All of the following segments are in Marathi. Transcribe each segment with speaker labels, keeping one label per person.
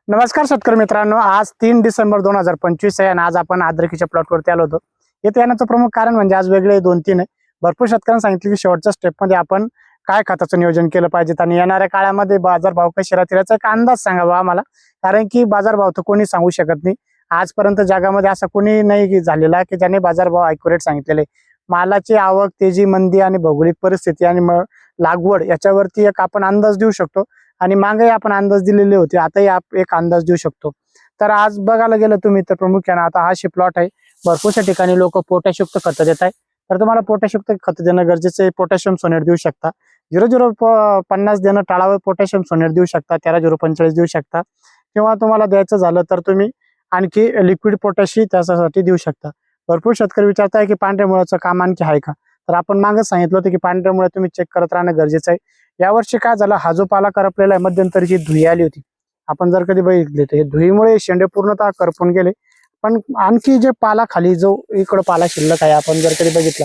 Speaker 1: नमस्कार शेतकरी मित्रांनो, आज 3 डिसेंबर 2025 आहे आणि आज आपण अद्रकीच्या प्लॉटवरती आलो होतो. इथे येण्याचं प्रमुख कारण म्हणजे आज वेगळे 2-3 आहे. भरपूर शेतकऱ्यांनी सांगितले की शेवटच्या स्टेपमध्ये आपण काय खताचं नियोजन केलं पाहिजे आणि येणाऱ्या काळामध्ये बाजारभाव कसे राहतील याचा एक अंदाज सांगावा आम्हाला. कारण की बाजारभाव तर कोणी सांगू शकत नाही. आजपर्यंत जगामध्ये असा कोणी नाही झालेला की ज्याने बाजारभाव ॲक्युरेट सांगितलेले. मालाची आवक, तेजी, मंदी आणि भौगोलिक परिस्थिती आणि लागवड याच्यावरती एक आपण अंदाज देऊ शकतो. आणि मागे आपण अंदाज दिलेले होते, आताही एक अंदाज देऊ शकतो. तर आज बघायला गेलं तुम्ही तर प्रामुख्याने आता हा प्लॉट आहे. भरपूरशा ठिकाणी लोक पोटॅशयुक्त खतं देत आहे. तर तुम्हाला पोटॅशयुक्त खत देणं गरजेचं आहे. पोटॅशियम सोनेट देऊ शकता, 0050 देणं टाळावं. पोटॅशियम सोनेट देऊ शकता, 13-045 देऊ शकता. किंवा तुम्हाला द्यायचं झालं तर तुम्ही आणखी लिक्विड पोटॅशी त्याच्यासाठी देऊ शकता. भरपूर शेतकरी विचारताय की पांढऱ्या मुळ्याचं काम आणखी आहे का. तर आपण मागे सांगितलं होतं की पांढऱ्या मुळे तुम्ही चेक करत राहणं गरजेचं आहे. यावर्षी काय झालं, हा जो पाला करपलेला आहे, मध्यंतरीची धुई आली होती. आपण जर कधी बघितले तर हे धुईमुळे शेंडे पूर्णतः करपून गेले. पण आणखी जे पाला खाली जो इकडं पाला शिल्लक आहे, आपण जर कधी बघितला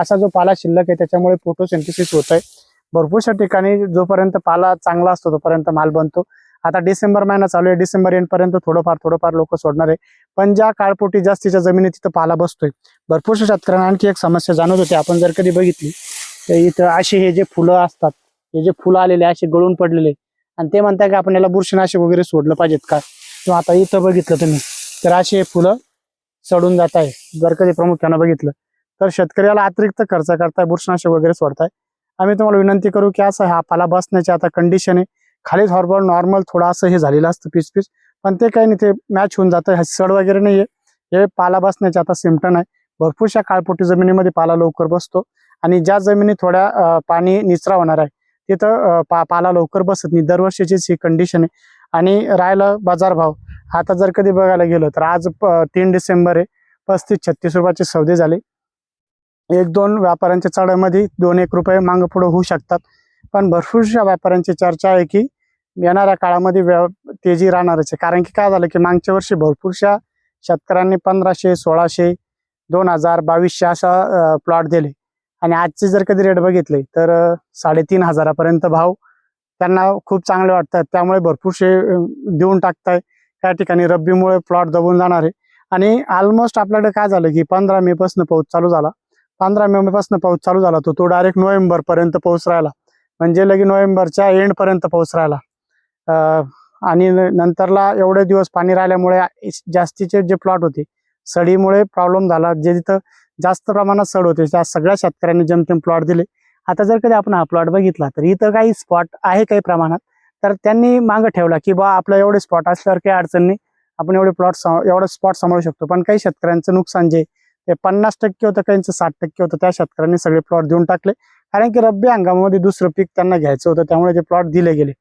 Speaker 1: असा जो पाला शिल्लक आहे त्याच्यामुळे फोटोसिंथेसिस होत आहे. भरपूरशा ठिकाणी जोपर्यंत पाला चांगला असतो तोपर्यंत माल बनतो. आता डिसेंबर महिना चालू आहे, डिसेंबर एंड पर्यंत थोडंफार लोक सोडणार आहे. पण ज्या काळपोटी जास्तीच्या जमिनीत तिथं पाला बसतोय. भरपूरशा शेतकऱ्यांना आणखी एक समस्या जाणवत होती. आपण जर कधी बघितली तर इथं असे हे जे फुलं असतात, हे जे फुलं आलेले असे गळून पडलेले आणि ते म्हणताय की आपण याला बुरशीनाशक वगैरे सोडलं पाहिजेत का. किंवा आता इथं बघितलं तुम्ही तर असे फुलं सडून जात आहे. जर कधी प्रामुख्यानं बघितलं तर शेतकऱ्याला अतिरिक्त खर्च करताय, बुरशीनाशक वगैरे सोडताय. आम्ही तुम्हाला विनंती करू की असं हा पाला बसण्याची आता कंडिशन आहे. खाली हॉर्बल नॉर्मल थोडं असं हे झालेलं असतं पीस, पण ते काही नाही, ते मॅच होऊन जातं. हे सड वगैरे नाहीये, हे पाला बसण्याचे आता सिम्पटम आहे. भरपूरशा काळपोटी जमिनीमध्ये पाला लवकर बसतो आणि ज्या जमिनी थोड्या पाणी निचरा होणार आहे तिथं पाला लवकर बसत नाही. दरवर्षीचीच ही कंडिशन आहे. आणि राहिलं बाजारभाव, आता जर कधी बघायला गेलं तर आज 3 डिसेंबर आहे, 35-36 रुपयाचे सौदे झाले. 1-2 व्यापाऱ्यांच्या चढामध्ये 2-1 रुपये मागं पुढे होऊ शकतात. पण भरपूरशा व्यापाऱ्यांची चर्चा आहे की येणाऱ्या काळामध्ये तेजी राहणारच आहे. कारण की काय झालं की मागच्या वर्षी भरपूरशा शेतकऱ्यांनी 1500, 1600, 2000, 2200 असा प्लॉट दिले आणि आजचे जर कधी रेट बघितले तर 3500 पर्यंत भाव त्यांना खूप चांगले वाटतात. त्यामुळे भरपूरशे देऊन टाकताय. त्या ठिकाणी रब्बीमुळे प्लॉट दबून जाणार आहे. आणि ऑलमोस्ट आपल्याकडे काय झालं की 15 मे पासून पाऊस चालू झाला. 15 मे पासून पाऊस चालू झाला तो डायरेक्ट नोव्हेंबर पर्यंत पाऊस राहिला. म्हणजे लगे नोव्हेंबरच्या एंड पर्यंत पाऊस राहिला. आणि नंतरला एवढे दिवस पाणी राहिल्यामुळे जास्तीचे जे प्लॉट होते सडीमुळे प्रॉब्लेम झाला. जे तिथं जास्त प्रमाणात सड होते त्या सगळ्या शेतकऱ्यांनी जेमतेम प्लॉट दिले. आता जर कधी आपण हा प्लॉट बघितला तर इथं काही स्पॉट आहे काही प्रमाणात, तर त्यांनी मागं ठेवला की बा आपलं एवढे स्पॉट असल्यावर काही अडचण नाही, आपण एवढे एवढे स्पॉट सांभाळू शकतो. पण काही शेतकऱ्यांचं नुकसान जे ते 50% होतं, काहींचं 60% होतं, त्या शेतकऱ्यांनी सगळे प्लॉट देऊन टाकले. कारण की रब्बी हंगामामध्ये दुसरं पीक त्यांना घ्यायचं होतं, त्यामुळे ते प्लॉट दिले गेले.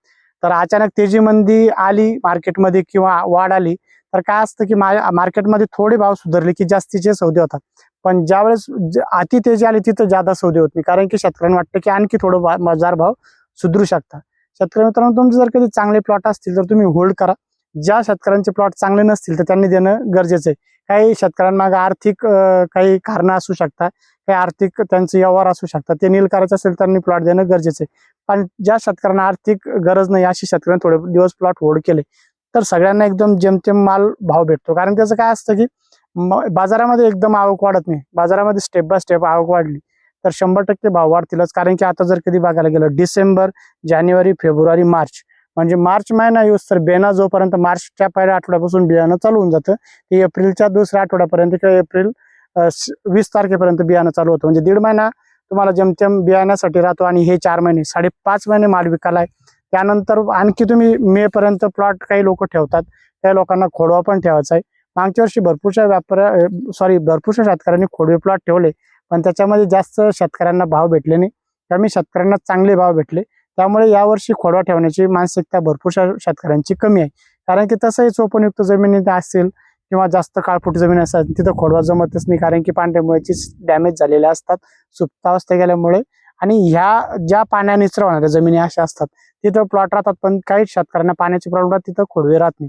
Speaker 1: तर अचानक तेजी मंदी आली मार्केटमध्ये किंवा वाढ आली तर काय असतं की मार्केटमध्ये थोडे भाव सुधारले की जास्तीचे सौदे होतात. पण ज्यावेळेस अति तेजी आली तिथं जादा सौदे होत नाही. कारण की शेतकऱ्यांना वाटतं की आणखी थोडं बाजारभाव सुधरू शकता. शेतकरी मित्रांनो, तुमचे जर कधी चांगले प्लॉट असतील तर तुम्ही होल्ड करा. ज्या शेतकऱ्यांचे प्लॉट चांगले नसतील तर त्यांनी देणं गरजेचं आहे. काही शेतकऱ्यांमागे आर्थिक काही कारणं असू शकतात, काही आर्थिक त्यांचे व्यवहार असू शकतात, ते नील करायचं असेल त्यांनी प्लॉट देणं गरजेचं आहे. पण ज्या शेतकऱ्यांना आर्थिक गरज नाही अशी शेतकऱ्यांनी थोडे दिवस प्लॉट होल्ड केले तर सगळ्यांना एकदम जेमतेम माल भाव भेटतो. कारण त्याचं काय असतं की बाजारामध्ये एकदम आवक वाढत नाही. बाजारामध्ये स्टेप बाय स्टेप आवक वाढली तर 100% भाव वाढतीलच. कारण की आता जर कधी बघायला गेलं डिसेंबर, जानेवारी, फेब्रुवारी, मार्च, म्हणजे मार्च महिना येऊस तर बियाणं जोपर्यंत मार्चच्या पहिल्या आठवड्यापासून बियाणं चालू होऊन जातं ते एप्रिलच्या दुसऱ्या आठवड्यापर्यंत किंवा एप्रिल 20 तारखेपर्यंत बियाणं चालू होतं. म्हणजे 1.5 महिना तुम्हाला जेमतेम बियाण्यासाठी राहतो. आणि हे 4 महिने 5.5 महिने माल विकायलाय. त्यानंतर आणखी तुम्ही मे पर्यंत प्लॉट काही लोक ठेवतात, काही लोकांना खोडवा पण ठेवायचा आहे. मागच्या वर्षी भरपूरशा शेतकऱ्यांनी खोडवे प्लॉट ठेवले पण त्याच्यामध्ये जास्त शेतकऱ्यांना भाव भेटले नाही, कमी शेतकऱ्यांना चांगले भाव भेटले. त्यामुळे यावर्षी खोडवा ठेवण्याची मानसिकता भरपूरशा शेतकऱ्यांची कमी आहे. कारण की तसंही चोपणयुक्त जमिनी असतील किंवा जास्त काळपोटी जमीन असतात तिथं खोडवा जमतच नाही. कारण की पांढऱ्यामुळेची डॅमेज झालेल्या असतात सुप्तावस्था गेल्यामुळे. आणि ह्या ज्या पाण्या निचरा होणाऱ्या जमिनी अशा असतात तिथं प्लॉट राहतात, पण काही शेतकऱ्यांना पाण्याची प्रॉब्लेम तिथं खोडवे राहत नाही.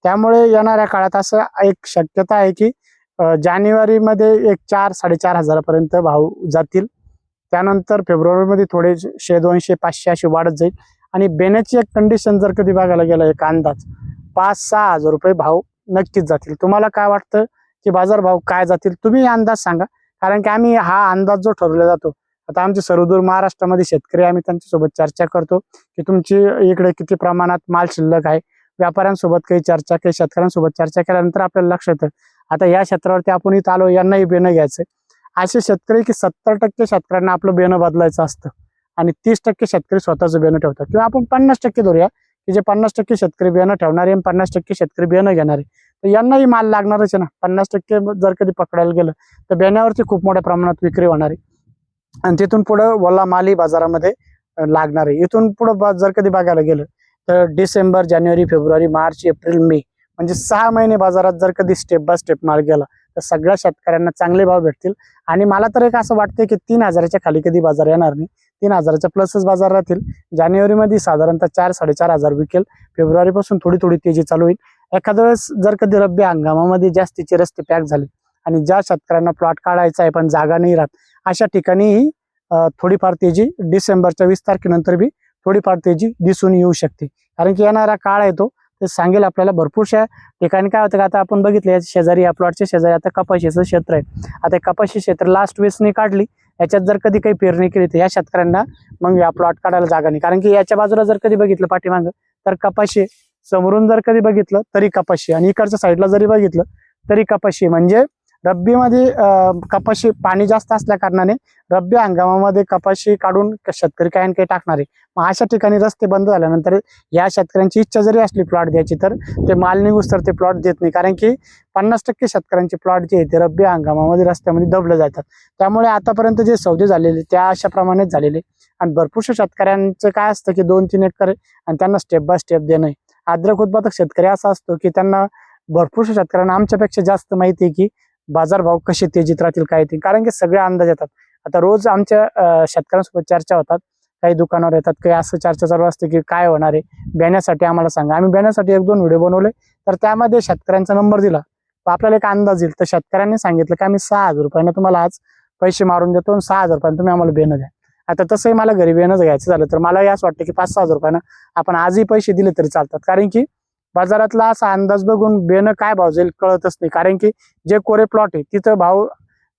Speaker 1: त्यामुळे येणाऱ्या काळात असं एक शक्यता आहे की जानेवारीमध्ये 4-4.5 हजारापर्यंत भाव जातील. त्यानंतर फेब्रुवारीमध्ये थोडे 100, 200, 500 अशी वाढत जाईल. आणि बेण्याची एक कंडिशन जर कधी बघायला गेला एक अंदाज 5-6 हजार रुपये भाव नक्कीच जातील. तुम्हाला काय वाटतं की बाजारभाव काय जातील? तुम्ही अंदाज सांगा. कारण की आम्ही हा अंदाज जो ठरवला जातो, आता आमचे सर्वदूर महाराष्ट्रामध्ये शेतकरी, आम्ही त्यांच्यासोबत चर्चा करतो की तुमची इकडे किती प्रमाणात माल शिल्लक आहे. व्यापाऱ्यांसोबत काही चर्चा, काही शेतकऱ्यांसोबत चर्चा केल्यानंतर आपल्याला लक्षात येतं आता या क्षेत्रावरती आपण इथं आलो, यांनाही बेणं घ्यायचं. असे शेतकरी की 70% शेतकऱ्यांना आपलं बेणं बदलायचं असतं आणि 30% शेतकरी स्वतःचं बेणं ठेवतात. किंवा आपण 50% धरूया की जे 50% शेतकरी बेणं ठेवणारे आणि 50% शेतकरी बेणं घेणारे, तर यांनाही माल लागणारच आहे ना. 50% जर कधी पकडायला गेलं तर बेण्यावरती खूप मोठ्या प्रमाणात विक्री होणार आहे आणि तिथून पुढे वल्ला मालही बाजारामध्ये लागणार आहे. इथून पुढे जर कधी बघायला गेलं तर डिसेंबर, जानेवारी, फेब्रुवारी, मार्च, एप्रिल, मे म्हणजे 6 महिने बाजारात जर कधी स्टेप बाय स्टेप माल गेला तर सगळ्या शेतकऱ्यांना चांगले भाव भेटतील. आणि मला तर एक असं वाटतंय की 3000च्या खाली कधी बाजार येणार नाही. 3000च्या प्लसच बाजार राहतील. जानेवारीमध्ये साधारणतः 4-4.5 हजार विकेल. फेब्रुवारीपासून थोडी थोडी तेजी चालू होईल. एखाद्या वेळेस जर कधी रब्बी हंगामामध्ये जास्तीचे रस्ते पॅक झाले आणि ज्या शेतकऱ्यांना प्लॉट काढायचा आहे पण जागा नाही राहत, अशा ठिकाणी थोडीफार तेजी डिसेंबरच्या 20 तारखेनंतर बी थोडीफार तेजी दिसून येऊ शकते. कारण की येणारा काळ आहे तो ते सांगेल आपल्याला. भरपूरशा ठिकाणी काय होतं का, आता आपण बघितलं शेजारी, या प्लॉटच्या शेजारी आता कपाशीचं क्षेत्र आहे. आता कपाशी क्षेत्र लास्ट वेसने काढली, याच्यात जर कधी काही पेरणी केली तर या शेतकऱ्यांना मग या प्लॉट काढायला जागा नाही. कारण की याच्या बाजूला जर कधी बघितलं पाठीमागं तर कपाशी, समोरून जर कधी बघितलं तरी कपाशी आणि इकडच्या साईडला जरी बघितलं तरी कपाशी. म्हणजे रब्बीमध्ये कपाशी पाणी जास्त असल्या कारणाने रब्बी हंगामामध्ये कपाशी काढून शेतकरी काही ना काही टाकणार आहे. मग अशा ठिकाणी रस्ते बंद झाल्यानंतर या शेतकऱ्यांची इच्छा जरी असली प्लॉट द्यायची तर ते माल निघूस तर ते प्लॉट देत नाही. कारण की 50% शेतकऱ्यांचे प्लॉट जे आहे ते रब्बी हंगामामध्ये रस्त्यामध्ये दबले जातात. त्यामुळे आतापर्यंत जे सौदे झालेले त्या अशा प्रमाणेच झालेले. आणि भरपूरशा शेतकऱ्यांचं काय असतं की 2-3 एकर आणि त्यांना स्टेप बाय स्टेप देणं. अद्रक उत्पादक शेतकरी असा असतो की त्यांना, भरपूरशा शेतकऱ्यांना आमच्यापेक्षा जास्त माहिती आहे की बाजारभाव कसे तेजीत राहतील काय ते. कारण की सगळे अंदाज येतात. आता रोज आमच्या शेतकऱ्यांसोबत चर्चा होतात, काही दुकानावर येतात, काही असं चर्चा चालू असते की काय होणार आहे बेण्यासाठी आम्हाला सांगा. आम्ही बेण्यासाठी 1-2 व्हिडिओ बनवले तर त्यामध्ये शेतकऱ्यांचा नंबर दिला, आपल्याला एक अंदाज येईल. तर शेतकऱ्यांनी सांगितलं की आम्ही 6,000 रुपयानं तुम्हाला आज पैसे मारून देतो आणि 6,000 रुपयानं तुम्ही आम्हाला बेणं द्या. आता तसंही मला घरी बेणं घ्यायचं झालं तर मला असं वाटतं की 5-6 हजार रुपयानं आपण आजही पैसे दिले तरी चालतात. कारण की बाजारातला असा अंदाज बघून बेणं काय भाव जाईल कळतच नाही. कारण की जे कोरे प्लॉट आहे तिथं भाव,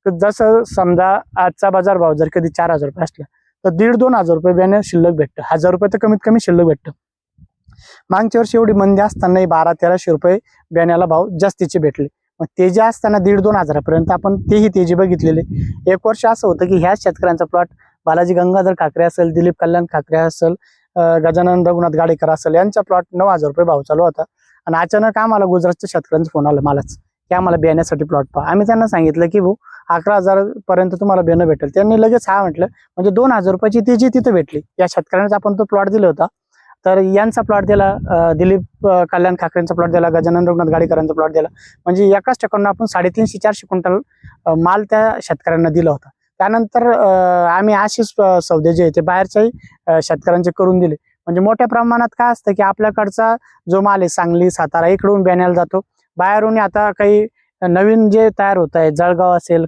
Speaker 1: जसं समजा आजचा बाजार भाव जर कधी 4,000 रुपये असला तर 1,500-2 हजार रुपये बेणं शिल्लक भेटतं. 1,000 रुपये तर कमीत कमी शिल्लक भेटतं. मागच्या वर्षी एवढी मंदी असतानाही 1200-1300 रुपये बेण्याला भाव जास्तीचे भेटले. मग तेजी असताना 1,500-2 हजारापर्यंत आपण तेही तेजी बघितलेली. एक वर्ष असं होतं की ह्याच शेतकऱ्यांचा प्लॉट बालाजी गंगाधर ठाकरे असेल, दिलीप कल्याण ठाकरे असेल, गजानन रघुनाथ गाडेकर असेल, यांचा प्लॉट 9,000 रुपये भाव चालू होता. आणि अचानक आम्हाला गुजरातच्या शेतकऱ्यांचा फोन आला मलाच की आम्हाला बेण्यासाठी प्लॉट पहा. आम्ही त्यांना सांगितलं की भाऊ 11,000 पर्यंत तुम्हाला बेणं भेटेल. त्यांनी लगेच हा म्हटलं. म्हणजे 2,000 रुपयाची तेजी तिथे भेटली. या शेतकऱ्यांचा आपण तो प्लॉट दिला होता. तर यांचा प्लॉट दिला, दिलीप कल्याण ठाकरेंचा प्लॉट दिला, गजानन रघुनाथ गाडेकरांचा प्लॉट दिला. म्हणजे एकाच ठिकाणून आपण 350-400 क्विंटल माल त्या शेतकऱ्यांना दिला होता. त्यानंतर आम्ही असेच सौदे जे ते बाहेरच्याही शेतकऱ्यांचे करून दिले. म्हणजे मोठ्या प्रमाणात काय असतं की आपल्याकडचा जो माल आहे सांगली, सातारा इकडून बेण्याला जातो. बाहेरून आता काही नवीन जे तयार होत आहे, जळगाव असेल,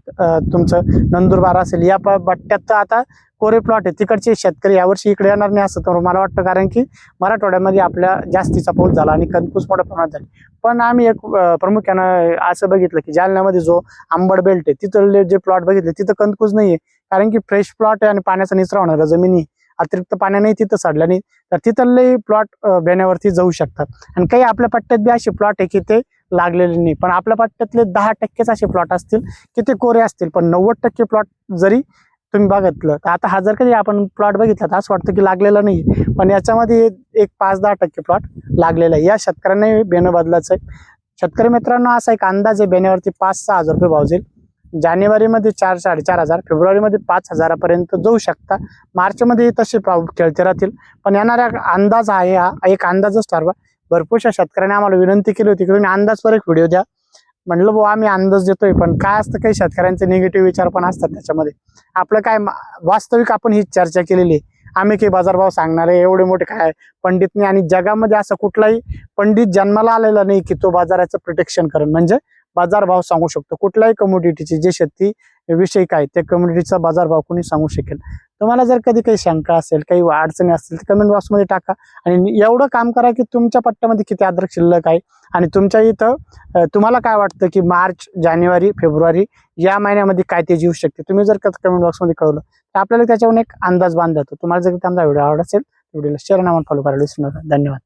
Speaker 1: तुमचं नंदुरबार असेल, या बट्ट्यात तर आता कोरे प्लॉट आहे. तिकडचे शेतकरी यावर्षी इकडे येणार नाही असं तर मला वाटतं. कारण की मराठवाड्यामध्ये आपल्या जास्तीचा पाऊस झाला आणि कंदकुस मोठ्या प्रमाणात झाली. पण आम्ही एक प्रामुख्यानं असं बघितलं की जालन्यामध्ये जो आंबड बेल्ट आहे तिथले जे प्लॉट बघितले तिथं कंदकुस नाहीये. कारण की फ्रेश प्लॉट आहे आणि पाण्याचा निचरा होणाऱ्या जमिनी, अतिरिक्त पाण्याने तिथं सडल्या नाही, तर तिथले प्लॉट बेण्यावरती जाऊ शकतात. आणि काही आपल्या पट्ट्यात बी असे प्लॉट आहे की ते लागलेले नाही. पण आपल्या पट्ट्यातले 10% असे प्लॉट असतील की ते कोरे असतील. पण 90% प्लॉट जरी तुम्ही बघितलं तर आता हा जर कधी आपण प्लॉट बघितला तर असं वाटतं की लागलेला नाही, पण याच्यामध्ये एक 5-10% प्लॉट लागलेला आहे. या शेतकऱ्यांना बेणं बदलायचं आहे. शेतकरी मित्रांनो, असा एक अंदाज आहे बेण्यावरती 5-6 हजार रुपये भाव जाईल. जानेवारीमध्ये 4-4.5 हजार, फेब्रुवारीमध्ये 5 हजारापर्यंत जाऊ शकता. मार्चमध्ये तसे भाव खेळते राहतील. पण येणारा अंदाज आहे, हा एक अंदाजच ठरवा. भरपूरशा शेतकऱ्यांनी आम्हाला विनंती केली होती की तुम्ही अंदाजवर एक व्हिडिओ द्या. म्हणलं भाऊ आम्ही अंदाज देतोय, पण काय असतं काही शेतकऱ्यांचे निगेटिव्ह विचार पण असतात त्याच्यामध्ये. आपलं काय वास्तविक आपण ही चर्चा केलेली आहे. आम्ही काही बाजारभाव सांगणारे एवढे मोठे काय पंडित नाही. आणि जगामध्ये असं कुठलाही पंडित जन्माला आलेला नाही की तो बाजाराचं प्रोटेक्शन करेल, म्हणजे बाजारभाव सांगू शकतो. कुठल्याही कमोडिटीची जे शेती विषय काय त्या कम्युनिटीचा बाजारभाव कोणी सांगू शकेल. तुम्हाला जर कधी काही शंका असेल, काही अडचणी असतील तर कमेंट बॉक्समध्ये टाका. आणि एवढं काम करा की तुमच्या पट्ट्यामध्ये किती अद्रक शिल्लक आहे आणि तुमच्या इथं तुम्हाला काय वाटतं की मार्च, जानेवारी, फेब्रुवारी या महिन्यामध्ये काय तेजी येऊ शकते. तुम्ही जर कमेंट बॉक्समध्ये कळवलं तर आपल्याला त्याच्यावरून एक अंदाज बांधता येतो. तुम्हाला जर आमचा व्हिडिओ आवडत असेल व्हिडिओला शेअर आणि फॉलो करायला विसरू नका. धन्यवाद.